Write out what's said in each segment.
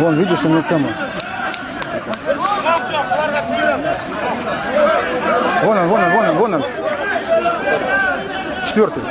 Вон, видишь, он тема. Вон он. Четвертый.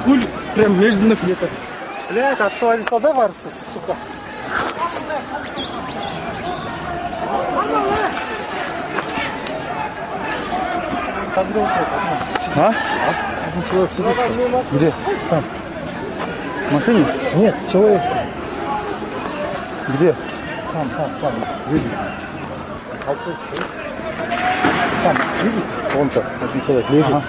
Пуль прям между ног где-то. Бля, это отсылали солдат варится, сука. А? Человек сидит. Где? Там. В машине? Нет, человек. Где? Там. Видишь? Там, видишь? Вон-то, один человек лежит. Ага.